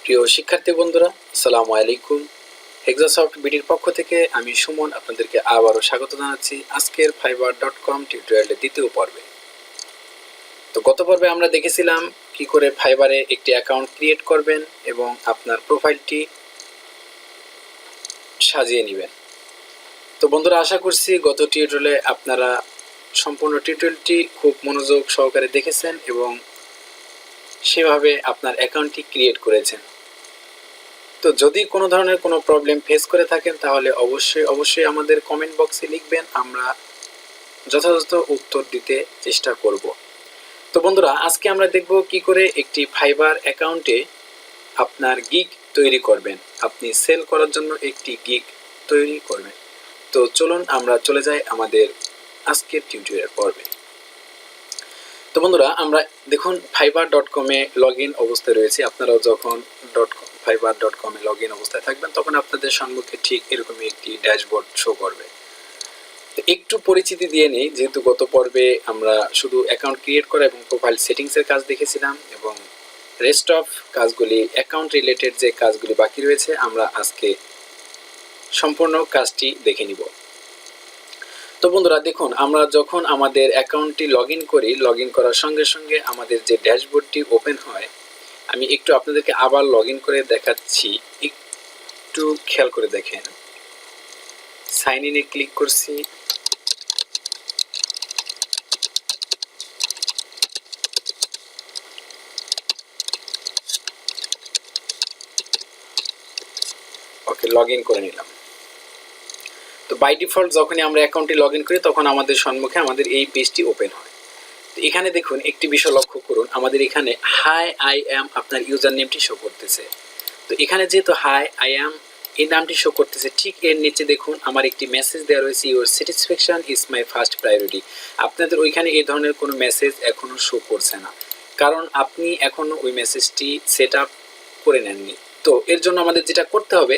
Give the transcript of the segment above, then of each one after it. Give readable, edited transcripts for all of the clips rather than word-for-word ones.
প্রিয় শিক্ষার্থী বন্ধুরা, আসসালামু আলাইকুম। হেক্সাসফট বিডির পক্ষ থেকে আমি সুমন আপনাদেরকে আবারও স্বাগত জানাচ্ছি আজকের fiverr.com টিউটোরিয়ালের দ্বিতীয় পর্বে। তো গত পর্বে আমরা দেখেছিলাম কি করে ফাইবারে একটি অ্যাকাউন্ট ক্রিয়েট করবেন এবং আপনার প্রোফাইলটি সাজিয়ে নেবেন। তো বন্ধুরা, আশা করছি গত টিউটোরিয়ালে আপনারা সম্পূর্ণ টিউটোরিয়ালটি খুব মনোযোগ সহকারে দেখেছেন এবং সেভাবে আপনার অ্যাকাউন্টটি ক্রিয়েট করেছেন। তো যদি কোনো ধরনের কোনো প্রবলেম ফেস করে থাকেন তাহলে অবশ্যই আমাদের কমেন্ট বক্সে লিখবেন, আমরা যথাযথ উত্তর দিতে চেষ্টা করব। তো বন্ধুরা, আজকে আমরা দেখব কি করে একটি ফাইবার অ্যাকাউন্টে আপনার গিগ তৈরি করবেন, আপনি সেল করার জন্য একটি গিগ তৈরি করবেন। তো চলুন আমরা চলে যাই আমাদের আজকের টিউটোরিয়াল পর্বে। তো বন্ধুরা, আমরা দেখুন fiverr.com-এ লগ ইন অবস্থায় রয়েছে। আপনারাও যখন fiverr.com-এ লগ ইন অবস্থায় থাকবেন তখন আপনাদের সম্মুখে ঠিক এরকমই একটি ড্যাশবোর্ড শো করবে। তো একটু পরিচিতি দিয়ে নেই, যেহেতু গত পর্বে আমরা শুধু অ্যাকাউন্ট ক্রিয়েট করা এবং প্রোফাইল সেটিংসের কাজ দেখেছিলাম এবং রেস্ট অফ কাজগুলি, অ্যাকাউন্ট রিলেটেড যে কাজগুলি বাকি রয়েছে, আমরা আজকে সম্পূর্ণ কাজটি দেখে নিব। তো বন্ধুরা দেখুন, আমরা যখন আমাদের অ্যাকাউন্টটি লগ ইন করি, লগ ইন করার সঙ্গে সঙ্গে আমাদের যে ড্যাশবোর্ডটি ওপেন হয়, আমি একটু আপনাদেরকে আবার লগ ইন করে দেখাচ্ছি, একটু খেয়াল করে দেখেন। সাইন ইনে ক্লিক করছি, ওকে, লগ ইন করে নিলাম। তো বাই ডিফল্ট যখনই আমরা অ্যাকাউন্টটি লগ ইন করি তখন আমাদের সম্মুখে আমাদের এই পেজটি ওপেন হয়। তো এখানে দেখুন একটি বিষয় লক্ষ্য করুন, আমাদের এখানে হাই আই অ্যাম আপনার ইউজার নেমটি শো করতেছে। তো এখানে যেহেতু হাই আই অ্যাম এই নামটি শো করতেছে, ঠিক এর নিচে দেখুন আমার একটি মেসেজ দেওয়া রয়েছে, your satisfaction is my first priority. আপনাদের ওইখানে এই ধরনের কোনো মেসেজ এখনও শো করছে না, কারণ আপনি এখনও ওই মেসেজটি সেট আপ করে নেননি। তো এর জন্য আমাদের যেটা করতে হবে,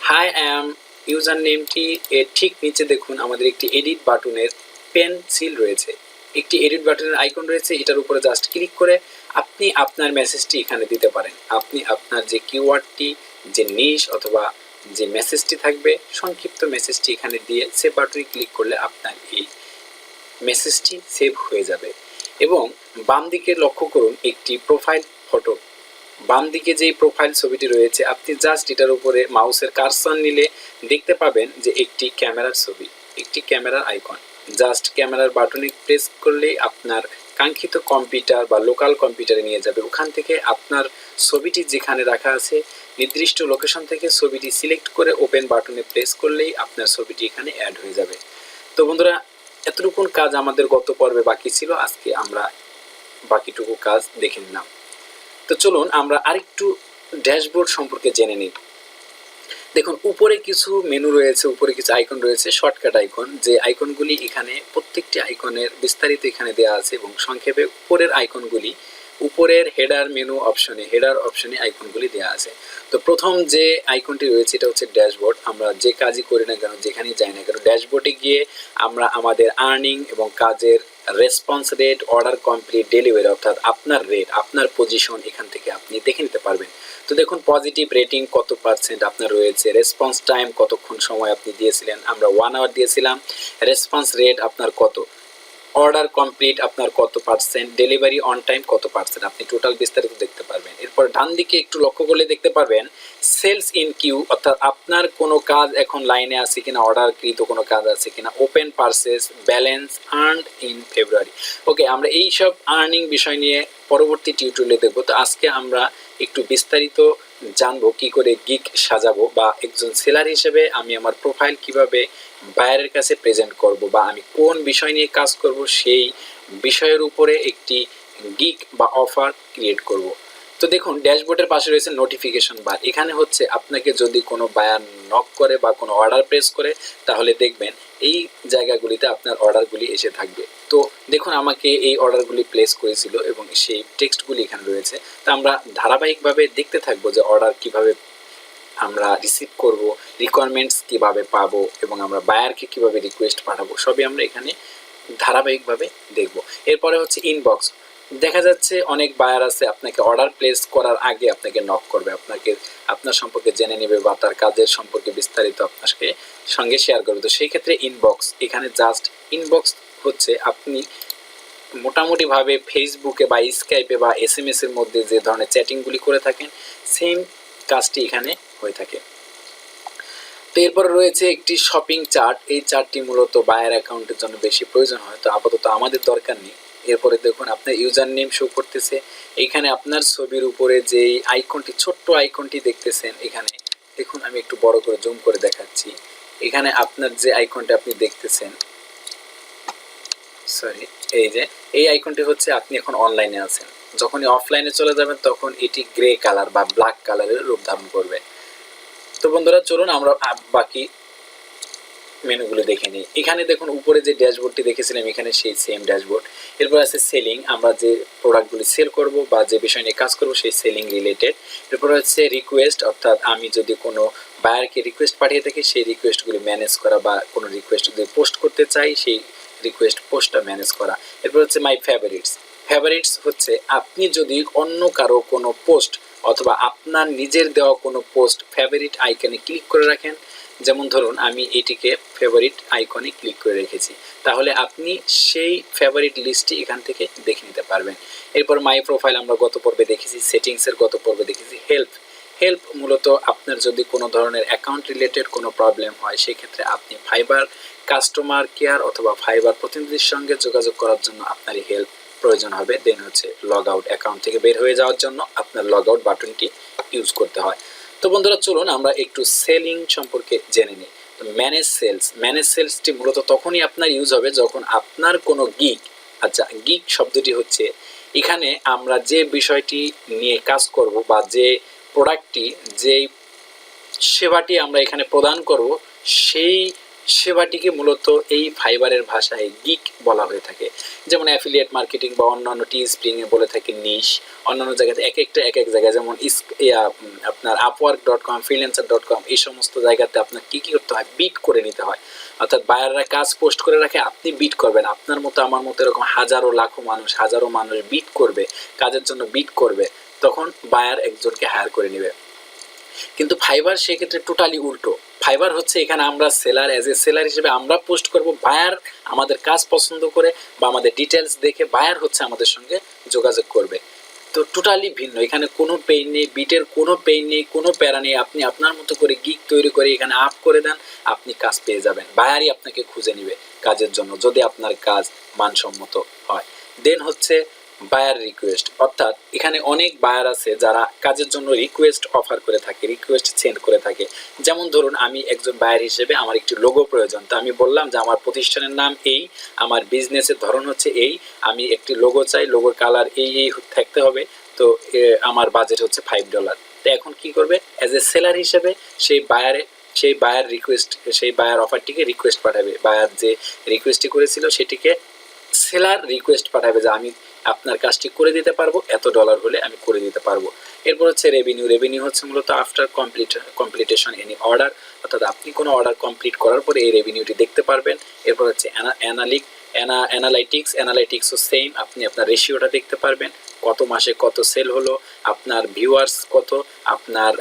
হাই অ্যাম ইউজার নেমটি এর ঠিক নিচে দেখুন আমাদের একটি এডিট বাটনের পেন্সিল রয়েছে, একটি এডিট বাটনের আইকন রয়েছে, এটার উপরে জাস্ট ক্লিক করে আপনি আপনার মেসেজটি এখানে দিতে পারেন। আপনি আপনার যে কিওয়ার্ডটি, যে নিশ অথবা যে মেসেজটি থাকবে, সংক্ষিপ্ত মেসেজটি এখানে দিয়ে সেভ বাটনে ক্লিক করলে আপনার এই মেসেজটি সেভ হয়ে যাবে। এবং বাম দিকে লক্ষ্য করুন একটি প্রোফাইল ফটো, বাম দিকে যেই প্রোফাইল ছবিটি রয়েছে, আপনি জাস্ট এটার উপরে মাউসের কার্সর নিলে দেখতে পাবেন যে একটি ক্যামেরার ছবি, একটি ক্যামেরার আইকন। জাস্ট ক্যামেরার বাটনে প্রেস করলেই আপনার কাঙ্ক্ষিত কম্পিউটার বা লোকাল কম্পিউটারে নিয়ে যাবে। ওখান থেকে আপনার ছবিটি যেখানে রাখা আছে নির্দিষ্ট লোকেশন থেকে ছবিটি সিলেক্ট করে ওপেন বাটনে প্রেস করলেই আপনার ছবিটি এখানে অ্যাড হয়ে যাবে। তো বন্ধুরা, এতটুকুন কাজ আমাদের গত পর্বে বাকি ছিল, আজকে আমরা বাকিটুকু কাজ দেখে নিলাম। তো চলুন আমরা আরেকটু ড্যাশবোর্ড সম্পর্কে জেনে নিই। দেখুন উপরে কিছু মেনু রয়েছে, উপরে কিছু আইকন রয়েছে, শর্টকাট আইকন, যে আইকনগুলি এখানে প্রত্যেকটি আইকনের বিস্তারিত এখানে দেওয়া আছে এবং সংক্ষেপে উপরের আইকনগুলি উপরের হেডার মেনু অপশনে, হেডার অপশনে আইকনগুলি দেওয়া আছে। তো প্রথম যে আইকনটি রয়েছে এটা হচ্ছে ড্যাশবোর্ড। আমরা যে কাজই করি না কেন, যেখানেই যাই না কেন, ড্যাশবোর্ডে গিয়ে আমরা আমাদের আর্নিং এবং কাজের response rate, order complete, delivery অর্থাৎ আপনার রেট, আপনার পজিশন এখান থেকে আপনি দেখে নিতে পারবেন। তো দেখুন পজিটিভ রেটিং কত পার্সেন্ট আপনার রয়েছে, রেসপন্স টাইম কতক্ষণ সময় আপনি দিয়েছিলেন, আমরা 1 আওয়ার দিয়েছিলাম, রেসপন্স রেট আপনার কত, অর্ডার কমপ্লিট আপনার কত পার্সেন্ট, ডেলিভারি অন টাইম কত পার্সেন্ট, আপনি টোটাল বিস্তারিত দেখতে পারবেন। এরপর ডান দিকে একটু লক্ষ্য করলে দেখতে পারবেন সেলস ইন কিউ, অর্থাৎ আপনার কোনো কাজ এখন লাইনে আছে কিনা, অর্ডারকৃত কোনো কাজ আছে কিনা, open purchase, balance, earned in February. Okay, আমরা এই সব আর্নিং বিষয় নিয়ে পরবর্তী টিউটোরিয়ালে দেখব। তো আজকে আমরা একটু বিস্তারিত জানবো কি করে গিগ সাজাবো, বা একজন সেলার হিসেবে আমি আমার প্রোফাইল কিভাবে বায়ারের কাছে প্রেজেন্ট করব, বা আমি কোন বিষয় নিয়ে কাজ করব সেই বিষয়ের উপরে একটি গিগ বা অফার ক্রিয়েট করব। তো দেখুন ড্যাশবোর্ডের পাশে রয়েছে নোটিফিকেশন বার। এখানে হচ্ছে আপনাকে যদি কোনো বায়ার নক করে বা কোনো অর্ডার প্রেস করে তাহলে দেখবেন এই জায়গাগুলিতে আপনার অর্ডারগুলি এসে থাকবে। তো দেখুন আমাকে এই অর্ডারগুলি প্লেস করেছিল এবং সেই টেক্সটগুলি এখানে রয়েছে। তো আমরা ধারাবাহিকভাবে দেখতে থাকবো যে অর্ডার কিভাবে আমরা রিসিভ করব, রিকোয়ারমেন্টস কিভাবে পাবো এবং আমরা বায়ারকে কিভাবে রিকোয়েস্ট পাঠাবো, সবই আমরা এখানে ধারাবাহিকভাবে দেখব। এরপরে হচ্ছে ইনবক্স। দেখা যাচ্ছে অনেক বায়ার আছে আপনাকে অর্ডার প্লেস করার আগে আপনাকে নক করবে, আপনার সম্পর্কে জেনে নেবে বা তার কাজের সম্পর্কে বিস্তারিত আপনাকে সঙ্গে শেয়ার করবে। তো সেই ক্ষেত্রে ইনবক্স, এখানে জাস্ট ইনবক্স হচ্ছে আপনি মোটামুটিভাবে ফেসবুকে বা স্কাইপে বা SMS এর মধ্যে যে ধরনের চ্যাটিংগুলি করে থাকেন সেম কাজটি এখানে হয়ে থাকে। তো এরপর রয়েছে একটি শপিং চার্ট। এই চার্টটি মূলত বায়ার অ্যাকাউন্টের জন্য বেশি প্রয়োজন হয়, তো আপাতত আমাদের দরকার নেই। এরপরে দেখুন আপনার ইউজার নেম শো করতেছে, এখানে আপনার ছবির উপরে যেই আইকনটি, ছোট্ট আইকনটি দেখতেছেন, এখানে দেখুন আমি একটু বড় করে জুম করে দেখাচ্ছি। এখানে আপনার যে আইকনটা আপনি দেখতেছেন, সরি, এই আইকনটি হচ্ছে আপনি এখন অনলাইনে আছেন। যখনই অফলাইনে চলে যাবেন তখন এটি গ্রে কালার বা ব্ল্যাক কালারের রূপ ধারণ করবে। তো বন্ধুরা চলুন আমরা বাকি মেনুগুলো দেখে নিই। এখানে দেখুন উপরে যে ড্যাশবোর্ডটি দেখেছিলাম এখানে সেই সেম ড্যাশবোর্ড। এরপর আছে সেলিং, আমরা যে প্রোডাক্টগুলি সেল করব বা যে বিষয় নিয়ে কাজ করব সেই সেলিং রিলেটেড। এরপর হচ্ছে রিকোয়েস্ট, অর্থাৎ আমি যদি কোনো বায়ারকে রিকোয়েস্ট পাঠিয়ে থাকি সেই রিকোয়েস্টগুলি ম্যানেজ করা বা কোনো রিকোয়েস্ট যদি পোস্ট করতে চাই সেই রিকোয়েস্ট পোস্টটা ম্যানেজ করা। এরপর হচ্ছে মাই ফেভারিটস। ফেভারিটস হচ্ছে আপনি যদি অন্য কারো কোনো পোস্ট অথবা আপনার নিজের দেওয়া কোনো পোস্ট ফেভারিট আইকনে ক্লিক করে রাখেন, যেমন ধরুন আমি এটিকে ফেভারিট আইকনে ক্লিক করে রেখেছি, তাহলে আপনি সেই ফেভারিট লিস্টটি এখান থেকে দেখে নিতে পারবেন। এরপর মাই প্রোফাইল আমরা গত পর্বে দেখেছি, সেটিংসের গত পর্বে দেখেছি। হেল্প মূলত আপনার যদি কোনো ধরনের অ্যাকাউন্ট রিলেটেড কোনো প্রবলেম হয় সেক্ষেত্রে আপনি ফাইবার কাস্টমার কেয়ার অথবা ফাইবার প্রতিনিধির সঙ্গে যোগাযোগ করার জন্য আপনার হেল্প প্রয়োজন হবে। দেন হচ্ছে লগ আউট, অ্যাকাউন্ট থেকে বের হয়ে যাওয়ার জন্য আপনার লগ আউট বাটনটি ইউজ করতে হয়। তো বন্ধুরা চলুন আমরা একটু সেলিং সম্পর্কে জেনে নিই। তো ম্যানেজ সেলসটি মূলত তখনই আপনার ইউজ হবে যখন আপনার কোনো গিগ, আচ্ছা গিগ শব্দটি হচ্ছে এখানে আমরা যে বিষয়টি নিয়ে কাজ করব বা যে প্রোডাক্টটি, যেই সেবাটি আমরা এখানে প্রদান করব সেই সেবাটিকে মূলত এই ফাইবারের ভাষায় গিগ বলা হয়ে থাকে। যেমন অ্যাফিলিয়েট মার্কেটিং বা অন্যান্য স্প্রিংয়ে বলে থাকে নিশ, অন্যান্য জায়গাতে এক এক জায়গায়, যেমন আপনার আপওয়ার্ক.com, ফ্রিল্যান্সার.com, এই সমস্ত জায়গাতে আপনার কী করতে হয়, বিট করে নিতে হয়। অর্থাৎ বায়াররা কাজ পোস্ট করে রাখে, আপনি বিট করবেন। আপনার মতো আমার মতো এরকম হাজারো মানুষ বিট করবে, কাজের জন্য বিট করবে, তখন বায়ার একজনকে হায়ার করে নেবে। কিন্তু ফাইবার সেক্ষেত্রে টোটালি উল্টো। ফাইবার হচ্ছে এখানে আমরা সেলার, অ্যাজ এ সেলার হিসেবে আমরা পোস্ট করব, বায়ার আমাদের কাজ পছন্দ করে বা আমাদের ডিটেলস দেখে বায়ার হচ্ছে আমাদের সঙ্গে যোগাযোগ করবে। তো টোটালি ভিন্ন, এখানে কোনো পেইন নেই, বিটের কোনো পেইন নেই, কোনো প্যারা নেই। আপনি আপনার মতো করে গিগ তৈরি করে এখানে আপ করে দেন, আপনি কাজ পেয়ে যাবেন। বায়ারই আপনাকে খুঁজে নেবে কাজের জন্য যদি আপনার কাজ মানসম্মত হয়। দেন হচ্ছে বায়ার রিকোয়েস্ট, অর্থাৎ এখানে অনেক বায়ার আছে যারা কাজের জন্য রিকোয়েস্ট অফার করে থাকে, রিকোয়েস্ট সেন্ড করে থাকে। যেমন ধরুন আমি একজন বায়ার হিসেবে আমার একটি লোগো প্রয়োজন, তো আমি বললাম যে আমার প্রতিষ্ঠানের নাম এই, আমার বিজনেসের ধরন হচ্ছে এই, আমি একটি লোগো চাই, লোগোর কালার এই থাকতে হবে, তো আমার বাজেট হচ্ছে $5। তো এখন কি করবে, অ্যাজ এ সেলার হিসেবে সেই বায়ার অফারটিকে রিকোয়েস্ট পাঠাবে, বায়ার যে রিকোয়েস্টটি করেছিল সেটিকে সেলার রিকোয়েস্ট পাঠাবে যে আমি আপনার কাজটি করে দিতে পারবো, এত ডলার হলে আমি করে দিতে পারবো। এরপর হচ্ছে রেভিনিউ হচ্ছে মূলত আফটার কমপ্লিটেশন এনি অর্ডার, অর্থাৎ আপনি কোনো অর্ডার কমপ্লিট করার পরে এই রেভিনিউটি দেখতে পারবেন। এরপর হচ্ছে অ্যানালাইটিক্সও সেম, আপনি আপনার রেশিওটা দেখতে পারবেন, কত মাসে কত সেল হলো, আপনার ভিউয়ার্স কত, আপনার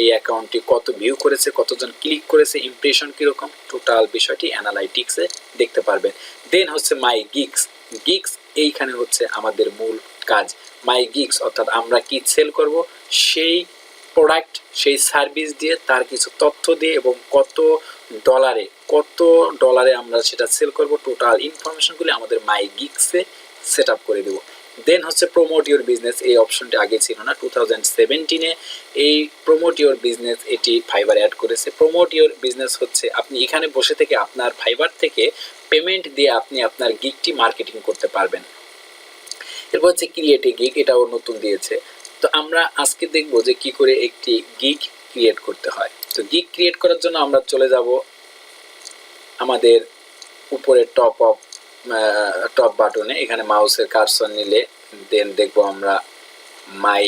এই অ্যাকাউন্টটি কত ভিউ করেছে, কতজন ক্লিক করেছে, ইমপ্রেশন কীরকম, টোটাল বিষয়টি অ্যানালাইটিক্সে দেখতে পারবেন। দেন হচ্ছে মাই গিগস, এইখানে হচ্ছে আমাদের মূল কাজ। মাই গিগস অর্থাৎ আমরা কি সেল করব সেই প্রোডাক্ট, সেই সার্ভিস দিয়ে, তার কিছু তথ্য দিয়ে এবং কত ডলারে আমরা সেটা সেল করব, টোটাল ইনফরমেশনগুলি আমাদের মাই গিগসে সেট আপ করে দেবো। দেন হচ্ছে প্রমোট ইউর বিজনেস, এই অপশনটি আগে ছিল না, 2017-এ এই প্রমোট ইউর বিজনেস এটি ফাইবার অ্যাড করেছে। প্রমোট ইউর বিজনেস হচ্ছে আপনি এখানে বসে থেকে আপনার ফাইবার থেকে পেমেন্ট দিয়ে আপনি আপনার গিগটি মার্কেটিং করতে পারবেন। এরপর হচ্ছে ক্রিয়েট এ গিগ, এটাও নতুন দিয়েছে। তো আমরা আজকে দেখব যে কি করে একটি গিগ ক্রিয়েট করতে হয়। তো গিগ ক্রিয়েট করার জন্য আমরা চলে যাব আমাদের উপরে টপ বাটনে, এখানে মাউসের কার্সর নিলে দেন দেখব আমরা মাই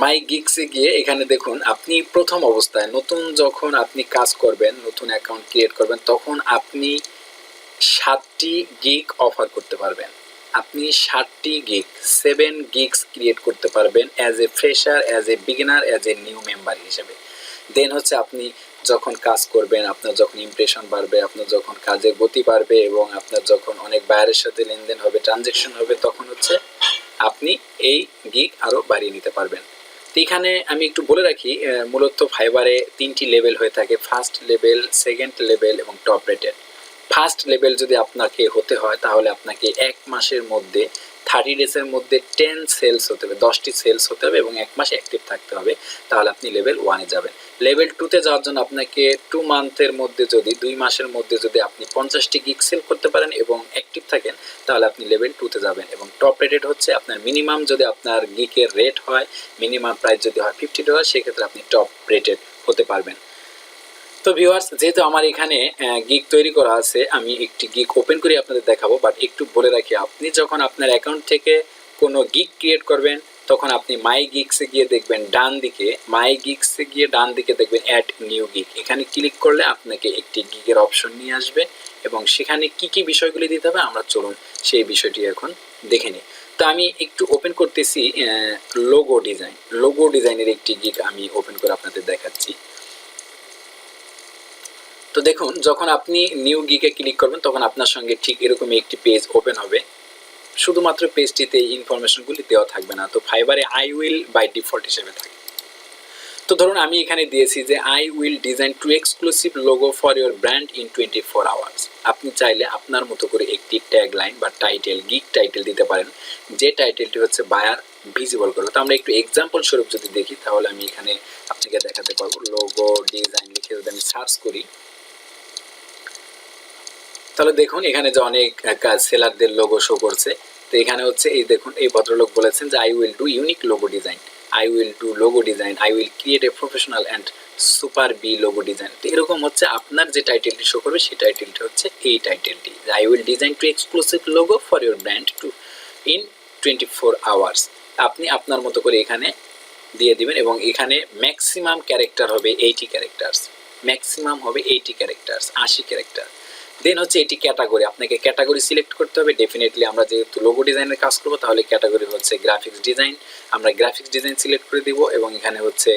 মাই গিগসে গিয়ে এখানে দেখুন আপনি প্রথম অবস্থায় নতুন যখন আপনি কাজ করবেন, নতুন অ্যাকাউন্ট ক্রিয়েট করবেন, তখন আপনি 7টি গিগ অফার করতে পারবেন। আপনি 7টি গিগ 7 গিগস ক্রিয়েট করতে পারবেন as a fresher, as a beginner, as a new member হিসেবে। দেন হচ্ছে আপনি যখন কাজ করবেন, আপনার যখন ইমপ্রেশন বাড়বে, আপনার যখন কাজের গতি বাড়বে এবং আপনার যখন অনেক বায়ারের সাথে লেনদেন হবে, ট্রানজ্যাকশন হবে, তখন হচ্ছে আপনি এই গিগ আরও বাড়িয়ে নিতে পারবেন। তো এখানে আমি একটু বলে রাখি, মূলত ফাইবারে 3টি লেভেল হয়ে থাকে, ফার্স্ট লেভেল, সেকেন্ড লেভেল এবং টপ রেটেড। ফার্স্ট লেভেল যদি আপনাকে হতে হয় তাহলে আপনাকে 1 মাসের মধ্যে 30 ডেজের মধ্যে 10 সেলস হতে হবে, 10টি সেলস হতে হবে এবং 1 মাস অ্যাক্টিভ থাকতে হবে, তাহলে আপনি লেভেল 1-এ যাবেন। লেভেল 2-তে যাওয়ার জন্য আপনাকে 2 মান্থের মধ্যে যদি 2 মাসের মধ্যে যদি আপনি 50টি গিগ সেল করতে পারেন এবং অ্যাক্টিভ থাকেন, তাহলে আপনি লেভেল 2-তে যাবেন। এবং টপ রেটেড হচ্ছে আপনার মিনিমাম যদি আপনার গিগের রেট হয়, মিনিমাম প্রাইস যদি হয় $50, সেক্ষেত্রে আপনি টপ রেটেড হতে পারবেন। তো ভিউয়ার্স, যেহেতু আমার এখানে গিগ তৈরি করা আছে, আমি একটি গিগ ওপেন করে আপনাদের দেখাবো। বাট একটু বলে রাখি, আপনি যখন আপনার অ্যাকাউন্ট থেকে কোনো গিগ ক্রিয়েট করবেন, তখন আপনি মাই গিগসে গিয়ে দেখবেন ডান দিকে, মাই গিগসে গিয়ে ডান দিকে দেখবেন অ্যাড নিউ গিগ। এখানে ক্লিক করলে আপনাকে একটি গিগের অপশন নিয়ে আসবে এবং সেখানে কি কি বিষয়গুলি দিতে হবে আমরা চলুন সেই বিষয়টি এখন দেখে নিই। তো আমি একটু ওপেন করতেছি লোগো ডিজাইন। লোগো ডিজাইনের একটি গিগ আমি ওপেন করে আপনাদের দেখাচ্ছি। তো দেখুন, যখন আপনি নিউ গিগে ক্লিক করবেন তখন আপনার সঙ্গে ঠিক এরকমই একটি পেজ ওপেন হবে। শুধুমাত্র পেজটিতে এই ইনফরমেশনগুলি দেওয়া থাকবে না। তো ফাইবারে আই উইল বাই ডিফল্ট হিসেবে থাকে। তো ধরুন আমি এখানে দিয়েছি যে I will design two exclusive logo for your brand in 24 hours. আপনি চাইলে আপনার মতো করে একটি ট্যাগ লাইন বা টাইটেল, গিগ টাইটেল দিতে পারেন, যে টাইটেলটি হচ্ছে বায়ার ভিজিবল করবে। তো আমরা একটু এক্সাম্পল স্বরূপ যদি দেখি, তাহলে আমি এখানে আপনাকে দেখাতে পারবো। লোগো ডিজাইন লিখে যদি আমি সার্চ করি, তাহলে দেখুন এখানে যে অনেক সেলারদের লোগো শো করছে। তো এখানে হচ্ছে এই দেখুন, এই ভদ্রলোক বলেছেন যে I will do unique logo design, I will do logo design, I will create a professional and superb logo design. তো এরকম হচ্ছে আপনার যে টাইটেলটি শো করবে সেই টাইটেলটি হচ্ছে এই টাইটেলটি, I will design two exclusive logo for your brand to in 24 hours. আপনি আপনার মতো করে এখানে দিয়ে দিবেন এবং এখানে ম্যাক্সিমাম ক্যারেক্টার হবে 80 ক্যারেক্টার্স, ম্যাক্সিমাম হবে 80 ক্যারেক্টার্স, 80 ক্যারেক্টার। দেন হচ্ছে এটি ক্যাটাগরি, আপনাকে ক্যাটাগরি সিলেক্ট করতে হবে। ডেফিনেটলি আমরা যেহেতু লোগো ডিজাইনের কাজ করবো, তাহলে ক্যাটাগরি হচ্ছে গ্রাফিক্স ডিজাইন। আমরা গ্রাফিক্স ডিজাইন সিলেক্ট করে দিব এবং এখানে হচ্ছে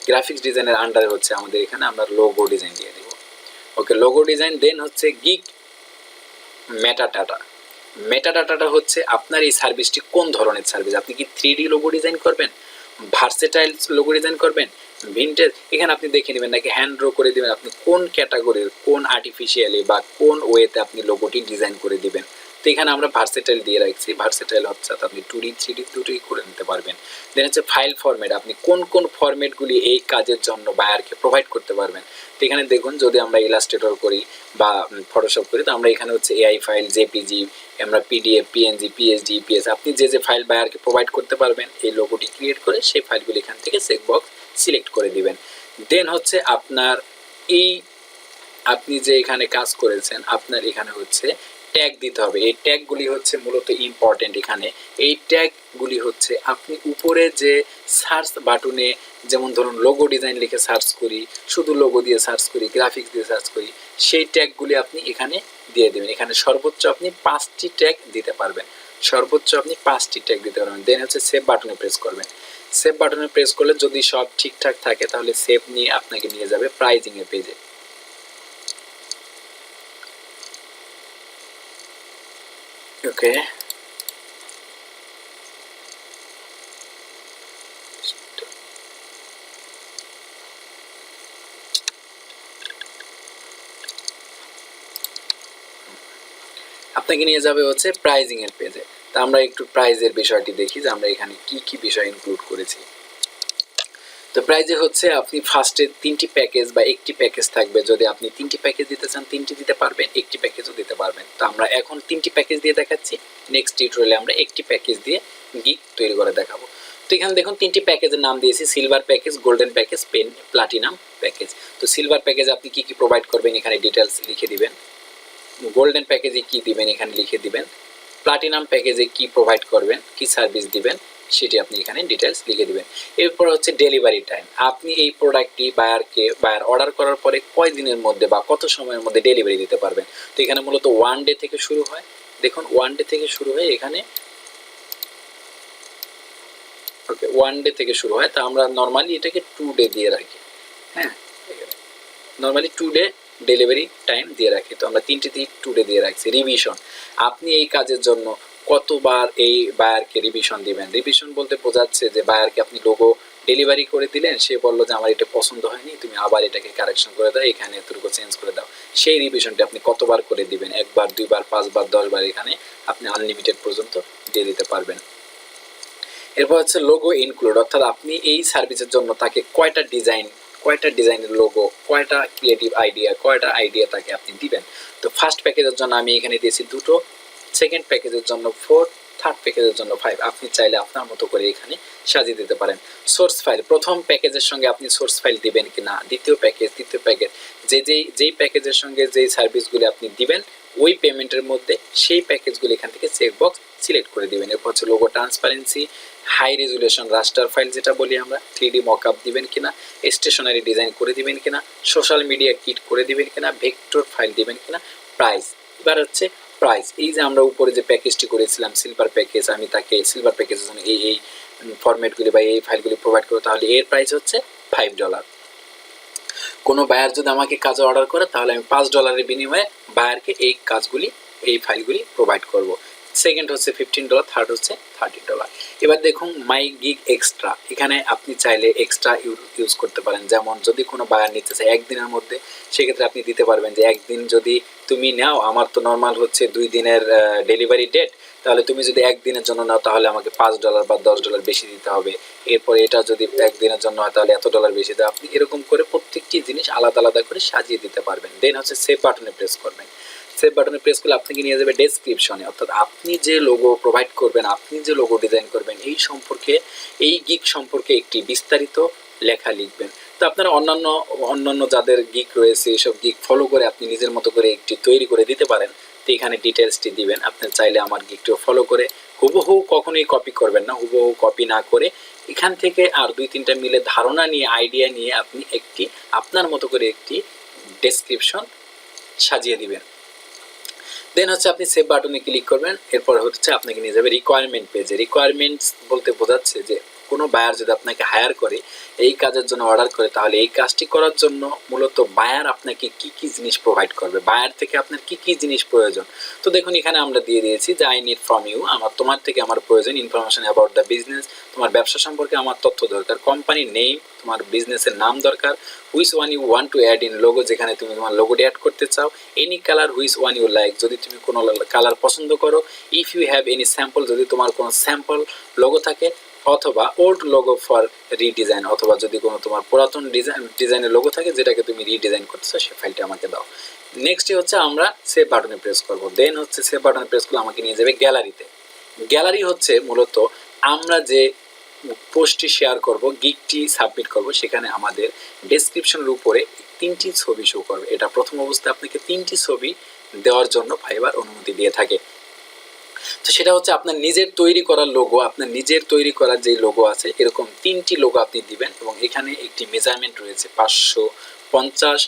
গ্রাফিক্স ডিজাইনের আন্ডারে হচ্ছে আমাদের এখানে আমরা লোগো ডিজাইন দিয়ে দিব। ওকে, লোগো ডিজাইন। দেন হচ্ছে গিগ মেটাডাটা। মেটাডাটাটা হচ্ছে আপনার এই সার্ভিসটি কোন ধরনের সার্ভিস, আপনি কি 3D লোগো ডিজাইন করবেন, ভার্সেটাইল লোগো ডিজাইন করবেন, ভিনটেজ, এখানে আপনি দেখে নেবেন, নাকি হ্যান্ড ড্র করে দিবেন, আপনি কোন ক্যাটাগরির, কোন আর্টিফিশিয়ালি বা কোন ওয়েতে আপনি লোগোটি ডিজাইন করে দিবেন। তো এখানে আমরা ভার্সেটাইল দিয়ে রাখছি। ভার্সেটাইল হচ্ছে আপনি 2D 3D দুটোই করে নিতে পারবেন। দেন হচ্ছে ফাইল ফরম্যাট, আপনি কোন কোন ফরম্যাটগুলি এই কাজের জন্য বায়ারকে প্রোভাইড করতে পারবেন। তো এখানে দেখুন, যদি আমরা ইলাস্ট্রেটর করি বা ফটোশপ করি, তো আমরা এখানে হচ্ছে এআই ফাইল, জেপিজি, আমরা পিডিএফ, পিএনজি, পিএসডি, ইপিএস, আপনি যে যে ফাইল বায়ারকে প্রোভাইড করতে পারবেন এই লোগোটি ক্রিয়েট করে সেই ফাইলগুলি এখান থেকে চেকবক্স সিলেক্ট করে দিবেন। দেন হচ্ছে আপনার এই আপনি যে এখানে কাজ করেছেন, আপনার এখানে হচ্ছে ট্যাগ দিতে হবে। এই ট্যাগগুলি হচ্ছে মূলত ইম্পর্টেন্ট। এখানে এই ট্যাগগুলি হচ্ছে আপনি উপরে যে সার্চ বাটনে, যেমন ধরুন লোগো ডিজাইন লিখে সার্চ করি, শুধু লোগো দিয়ে সার্চ করি, গ্রাফিক্স দিয়ে সার্চ করি, সেই ট্যাগগুলি আপনি এখানে দিয়ে দেবেন। এখানে সর্বোচ্চ আপনি 5টি ট্যাগ দিতে পারবেন, সর্বোচ্চ আপনি 5টি ট্যাগ দিতে পারবেন। দেন হচ্ছে সেভ বাটনে প্রেস করবেন। সেভ বাটনে প্রেস করলে যদি সব ঠিকঠাক থাকে তাহলে সেভ নিয়ে আপনাকে নিয়ে যাবে প্রাইজিং এর পেজে। ওকে, আপনাকে নিয়ে যাবে হচ্ছে প্রাইজিং এর পেজে। তা আমরা একটু প্রাইজের বিষয়টি দেখি যে আমরা এখানে কি কি বিষয় ইনক্লুড করেছি। তো প্রাইজে হচ্ছে আপনি ফার্স্টে 3টি প্যাকেজ বা একটি প্যাকেজ থাকবে। যদি আপনি 3টি প্যাকেজ দিতে চান 3টি দিতে পারবেন, একটি প্যাকেজও দিতে পারবেন। তো আমরা এখন 3টি প্যাকেজ দিয়ে দেখাচ্ছি, নেক্সট টিউটোরিয়ালে আমরা একটি প্যাকেজ দিয়ে গিগ তৈরি করে দেখাবো। তো এখানে দেখুন 3টি প্যাকেজের নাম দিয়েছি, silver package, golden package, platinum package. তো সিলভার প্যাকেজে আপনি কি কি প্রোভাইড করবেন এখানে ডিটেলস লিখে দিবেন, গোল্ডেন প্যাকেজে কি দিবেন এখানে লিখে দিবেন, প্লাটিনাম প্যাকেজে কি প্রোভাইড করবেন, কি সার্ভিস দিবেন, সেটি আপনি এখানে ডিটেলস লিখে দিবেন। এরপর হচ্ছে ডেলিভারি টাইম, আপনি এই প্রোডাক্টটি বায়ার অর্ডার করার পরে কয় দিনের মধ্যে বা কত সময়ের মধ্যে ডেলিভারি দিতে পারবেন। তো এখানে মূলত 1 ডে থেকে শুরু হয়, দেখুন 1 ডে থেকে শুরু হয় এখানে, ওকে 1 ডে থেকে শুরু হয়। তা আমরা নর্মালি এটাকে 2 ডে দিয়ে রাখি, হ্যাঁ নর্মালি 2 ডে ডেলিভারি টাইম দিয়ে রাখি। তো আমরা 3টি 2 ডে দিয়ে রাখছি। রিভিশন, আপনি এই কাজের জন্য কতবার এই বায়ারকে রিভিশন দিবেন। রিভিশন বলতে বোঝাচ্ছে যে বায়ারকে আপনি লোগো ডেলিভারি করে দিলেন, সে বললো যে আমার এটা পছন্দ হয়নি, তুমি আবার এটাকে কারেকশন করে দাও, এখানে এতটুকু চেঞ্জ করে দাও। সেই রিভিশনটি আপনি কতবার করে দিবেন, 1 বার 2 বার 5 বার 10 বার, এখানে আপনি আনলিমিটেড পর্যন্ত দিয়ে দিতে পারবেন। এরপর হচ্ছে লোগো ইনক্লুড, অর্থাৎ আপনি এই সার্ভিসের জন্য তাকে কয়টা ডিজাইনের লোগো, কয়টা ক্রিয়েটিভ আইডিয়া, কয়টা আইডিয়া তাকে আপনি দিবেন। তো ফার্স্ট প্যাকেজের জন্য আমি এখানে দিয়েছি 2টো, সেকেন্ড প্যাকেজের জন্য 4, থার্ড প্যাকেজের জন্য 5। আপনি চাইলে আপনার মতো করে এখানে সাজিয়ে দিতে পারেন। সোর্স ফাইল, প্রথম প্যাকেজের সঙ্গে আপনি সোর্স ফাইল দিবেন কিনা, দ্বিতীয় প্যাকেজ, তৃতীয় প্যাকেজ, যেই প্যাকেজের সঙ্গে যেই সার্ভিসগুলি আপনি দিবেন ওই পেমেন্টের মধ্যে সেই প্যাকেজগুলি এখান থেকে চেকবক্স সিলেক্ট করে দিবেন। এরপর হচ্ছে লোগো ট্রান্সপারেন্সি, হাই রেজুলেশন রাস্টার ফাইল যেটা বলি আমরা, 3D মকআপ দিবেন কিনা, স্টেশনারি ডিজাইন করে দিবেন কিনা, সোশ্যাল মিডিয়া কিট করে দিবেন কিনা, ভেক্টর ফাইল দিবেন কিনা, প্রাইস। এবার হচ্ছে প্রাইস, এই যে আমরা উপরে যে প্যাকেজটি করেছিলাম সিলভার প্যাকেজ, আমি তাকে সিলভার প্যাকেজের জন্য এই ফরম্যাটগুলি বা এই ফাইলগুলি প্রোভাইড করবো, তাহলে এর প্রাইস হচ্ছে $5। কোনো বায়ার যদি আমাকে কাজ অর্ডার করে তাহলে আমি $5 বিনিময়ে বায়ারকে এই কাজগুলি, এই ফাইলগুলি প্রোভাইড করব। সেকেন্ড হচ্ছে $15, থার্ড হচ্ছে $30। এবার দেখুন মাই গিগ এক্সট্রা, এখানে আপনি চাইলে এক্সট্রা ইউজ করতে পারেন। যেমন যদি কোনো বায়ার নিতে চায় 1 দিনের মধ্যে, সেক্ষেত্রে আপনি দিতে পারবেন যে 1 দিন যদি তুমি নাও, আমার তো নর্মাল হচ্ছে 2 দিনের ডেলিভারি ডেট, তাহলে তুমি যদি 1 দিনের জন্য নাও তাহলে আমাকে $5 বা $10 বেশি দিতে হবে। এরপরে এটা যদি 1 দিনের জন্য হয় তাহলে $এত বেশি দেয়। আপনি এরকম করে প্রত্যেকটি জিনিস আলাদা আলাদা করে সাজিয়ে দিতে পারবেন। দেন হচ্ছে সেভ বাটনে প্রেস করবেন। সেভ বাটনে প্রেস করলে আপনাকে নিয়ে যাবে ডেসক্রিপশনে, অর্থাৎ আপনি যে লোগো প্রোভাইড করবেন, আপনি যে লোগো ডিজাইন করবেন এই সম্পর্কে, এই গিগ সম্পর্কে একটি বিস্তারিত লেখা লিখবেন। তো আপনারা অন্যান্য যাদের গিগ রয়েছে এইসব গিগ ফলো করে আপনি নিজের মতো করে একটি তৈরি করে দিতে পারেন। তো এখানে ডিটেলসটি দিবেন। আপনি চাইলে আমার গিগটিও ফলো করে হুবহু কখনোই কপি করবেন না, হুবহু কপি না করে এখান থেকে আর 2-3টা মিলে ধারণা নিয়ে, আইডিয়া নিয়ে আপনি একটি আপনার মতো করে একটি ডেসক্রিপশন সাজিয়ে দিবেন। দেন হচ্ছে আপনি সেভ বাটনে ক্লিক করবেন। এরপর হচ্ছে আপনাকে নিয়ে যাবে রিকোয়ারমেন্ট পেজে। রিকোয়ারমেন্টস বলতে বোঝাচ্ছে যে কোনো বায়ার যদি আপনাকে হায়ার করে, এই কাজের জন্য অর্ডার করে, তাহলে এই কাজটি করার জন্য মূলত বায়ার আপনাকে কি কি জিনিস প্রোভাইড করবে, বায়ার থেকে আপনার কি কি জিনিস প্রয়োজন। তো দেখুন এখানে আমরা দিয়ে দিয়েছি যে আই নিড ফ্রম ইউ, তোমার থেকে আমার প্রয়োজন ইনফরমেশন অ্যাবাউট দ্য বিজনেস, তোমার ব্যবসা সম্পর্কে আমার তথ্য দরকার, কোম্পানি নেম, তোমার বিজনেসের নাম দরকার, which one you want to add in logo, যেখানে তুমি তোমার লোগোটি অ্যাড করতে চাও, any colour which one you like, যদি তুমি কোনো কালার পছন্দ করো, if you have any sample, যদি তোমার কোনো স্যাম্পল লোগো থাকে, অথবা ওল্ড লোগো ফর রিডিজাইন, অথবা যদি কোনো তোমার পুরাতন ডিজাইনের লোগো থাকে যেটাকে তুমি রিডিজাইন করতেছো সেই ফাইলটি আমাকে দাও। নেক্সট হচ্ছে আমরা সেভ বাটনে প্রেস করব। দেন হচ্ছে সেভ বাটনে প্রেস করলে আমাকে নিয়ে যাবে গ্যালারিতে। গ্যালারি হচ্ছে মূলত আমরা যে পোস্টটি শেয়ার করব, গিগটি সাবমিট করব, সেখানে আমাদের ডেসক্রিপশনের উপরে 3টি ছবি শো করবে। এটা প্রথম অবস্থায় আপনাকে 3টি ছবি দেওয়ার জন্য ফাইবার অনুমতি দিয়ে থাকে। তো সেটা হচ্ছে আপনার নিজের তৈরি করা লোগো, আপনার নিজের তৈরি করা যে লোগো আছে এরকম 3টি লোগো আপনি দিবেন, এবং এখানে একটি মেজারমেন্ট রয়েছে 550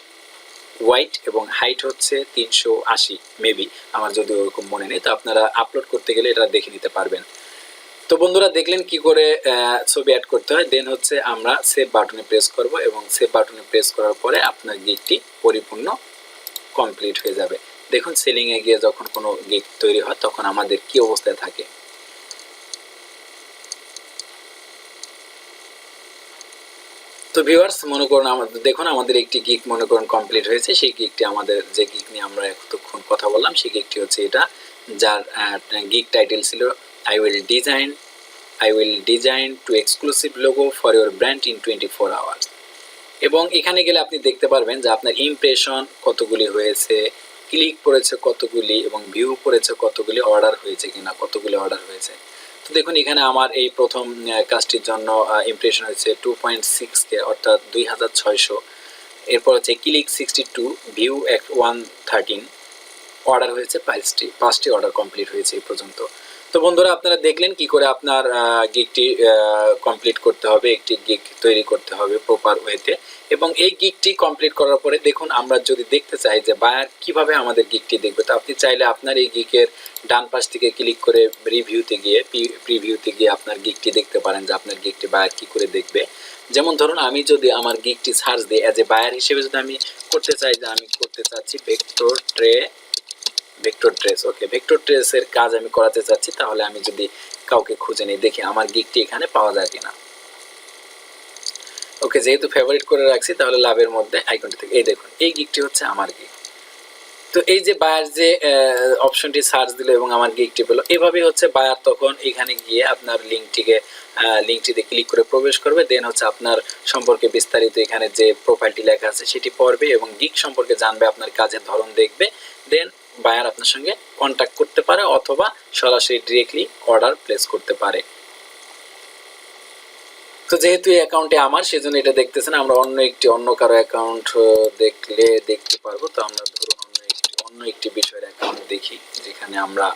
ওয়াইট এবং হাইট হচ্ছে 380 মেবি, আমার যদি ওরকম মনে নেই। তো আপনারা আপলোড করতে গেলে এটা দেখে নিতে পারবেন। তো বন্ধুরা দেখলেন কি করে ছবি অ্যাড করতে হয়। দেন হচ্ছে আমরা সেভ বাটনে প্রেস করব, এবং সেভ বাটনে প্রেস করার পরে আপনার গিগটি পরিপূর্ণ কমপ্লিট হয়ে যাবে। দেখুন সেলিংয়ে গিয়ে যখন কোনো গিগ তৈরি হয় তখন আমাদের কি অবস্থায় থাকে। তো ভিউয়ার্স মনে করুন দেখুন আমাদের একটি গিগ মনে করুন কমপ্লিট হয়েছে। সেই গিগটি আমাদের যে গিগ নিয়ে আমরা এতক্ষণ কথা বললাম সেই গিগটি হচ্ছে এটা, যার গিগ টাইটেল ছিল I will design two exclusive logo for your brand in 24 hours. এবং এখানে গেলে আপনি দেখতে পারবেন যে আপনার ইমপ্রেশন কতগুলি হয়েছে, ক্লিক পড়েছে কতগুলি, এবং ভিউ পড়েছে কতগুলি, অর্ডার হয়েছে কিনা কতগুলি অর্ডার হয়েছে। তো দেখুন এখানে আমার এই প্রথম কাজটির জন্য ইমপ্রেশন হয়েছে 2.6K, অর্থাৎ 2600। এরপর হচ্ছে ক্লিক 62, ভিউ 113, অর্ডার হয়েছে 5টি অর্ডার কমপ্লিট হয়েছে এই পর্যন্ত। তো বন্ধুরা আপনারা দেখলেন কি করে আপনার গিগটি কমপ্লিট করতে হবে, একটি গিগ তৈরি করতে হবে প্রপার ওয়েতে। এবং এই গিগটি কমপ্লিট করার পরে দেখুন আমরা যদি দেখতে চাই যে বায়ার কিভাবে আমাদের গিগটি দেখবে, তো আপনি চাইলে আপনার এই গিগের ডান পাশ থেকে ক্লিক করে প্রিভিউতে গিয়ে আপনার গিগটি দেখতে পারেন যে আপনার গিগটি বায়ার কি করে দেখবে। যেমন ধরুন আমি যদি আমার গিগটি সার্চ দিই অ্যাজ এ বায়ার হিসেবে যদি আমি করতে চাই যে আমি করতে চাচ্ছি ভেক্টর ট্রেস, ওকে ভেক্টর ট্রেসের কাজ আমি করাতে চাচ্ছি, তাহলে আমি যদি কাউকে খুঁজে নিই দেখি আমার গিগটি এখানে পাওয়া যায় কিনা। ওকে, যেহেতু ফেভারিট করে রাখছি তাহলে লাভের মধ্যে আইকনটি থেকে এই দেখুন এই গিগটি হচ্ছে আমার গিগ। তো এই যে বায়ার যে অপশনটি সার্চ দিল এবং আমার গিগটি পেলো, এভাবেই হচ্ছে বায়ার তখন এখানে গিয়ে আপনার লিঙ্কটিতে ক্লিক করে প্রবেশ করবে, দেন হচ্ছে আপনার সম্পর্কে বিস্তারিত এখানে যে প্রোফাইলটি লেখা আছে সেটি পড়বে এবং গিগ সম্পর্কে জানবে, আপনার কাজের ধরন দেখবে, দেন বায়ার আপনার সঙ্গে কন্ট্যাক্ট করতে পারে অথবা সরাসরি ডিরেক্টলি অর্ডার প্লেস করতে পারে। তো যেহেতু এই অ্যাকাউন্টে আমার, সেজন্য এটা দেখতেছেন। আমরা অন্য কারো অ্যাকাউন্ট দেখতে পারবো। তো আমরা ধরুন অন্য একটি বিষয়ের অ্যাকাউন্ট দেখি যেখানে আমরা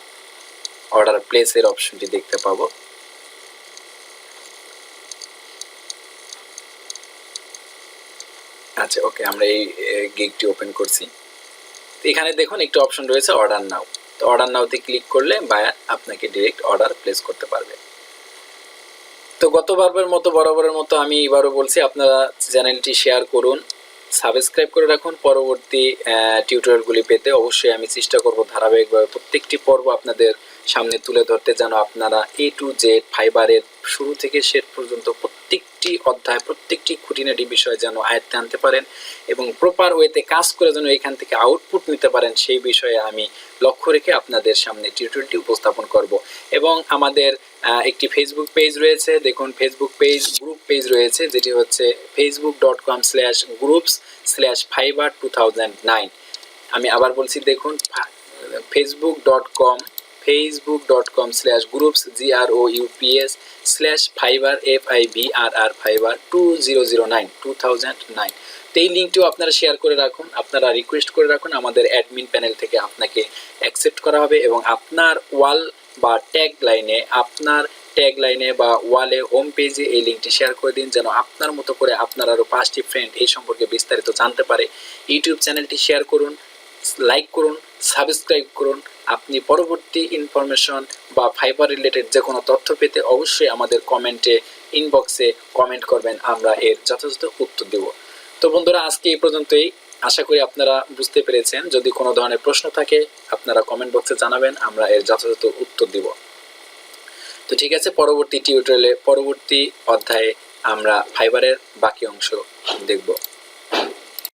অর্ডার প্লেসের অপশনটি দেখতে পাবো। আচ্ছা, ওকে, আমরা এই গিগটি ওপেন করছি। এখানে দেখুন একটি অপশন রয়েছে অর্ডার নাও। তো অর্ডার নাওতে ক্লিক করলে বায়ার আপনাকে ডিরেক্ট অর্ডার প্লেস করতে পারবে। তো গতবারের মতো বরাবরের মতো আমি এবারও বলছি আপনারা চ্যানেলটি শেয়ার করুন, সাবস্ক্রাইব করে রাখুন। পরবর্তী টিউটোরিয়ালগুলি পেতে অবশ্যই আমি চেষ্টা করব ধারাবাহিকভাবে প্রত্যেকটি পর্ব আপনাদের সামনে তুলে ধরতে, যেন আপনারা A to Z ফাইবারের শুরু থেকে শেষ পর্যন্ত প্রত্যেকটি অধ্যায়, প্রত্যেকটি খুঁটিনাটি বিষয় যেন আয়ত্তে আনতে পারেন এবং প্রপার ওয়েতে কাজ করে যেন এখান থেকে আউটপুট নিতে পারেন, সেই বিষয়ে আমি লক্ষ্য রেখে আপনাদের সামনে টিউটোরিয়ালটি উপস্থাপন করব। এবং আমাদের একটি ফেসবুক পেজ রয়েছে, দেখুন ফেসবুক গ্রুপ পেজ রয়েছে, যেটি হচ্ছে facebook.com/groups/fiber2009। আমি আবার বলছি, দেখুন facebook.com/groups/fiber2009। তো এই লিঙ্কটিও আপনারা শেয়ার করে রাখুন, আপনারা রিকোয়েস্ট করে রাখুন, আমাদের অ্যাডমিন প্যানেল থেকে আপনাকে অ্যাকসেপ্ট করা হবে এবং আপনার ওয়াল বা ট্যাগ লাইনে বা ওয়ালে হোম পেজে এই লিঙ্কটি শেয়ার করে দিন, যেন আপনার মতো করে আপনার আরও 5টি ফ্রেন্ড এই সম্পর্কে বিস্তারিত জানতে পারে। ইউটিউব চ্যানেলটি শেয়ার করুন, লাইক করুন, সাবস্ক্রাইব করুন। আপনি পরবর্তী ইনফরমেশন বা ফাইবার রিলেটেড যে কোনো তথ্য পেতে অবশ্যই আমাদের ইনবক্সে কমেন্ট করবেন, আমরা এর যথাযথ উত্তর দেব। তো বন্ধুরা, আজকে এই পর্যন্তই। আশা করি আপনারা বুঝতে পেরেছেন। যদি কোনো ধরনের প্রশ্ন থাকে আপনারা কমেন্ট বক্সে জানাবেন, আমরা এর যথাযথ উত্তর দিব। তো ঠিক আছে, পরবর্তী অধ্যায়ে আমরা ফাইবারের বাকি অংশ দেখব।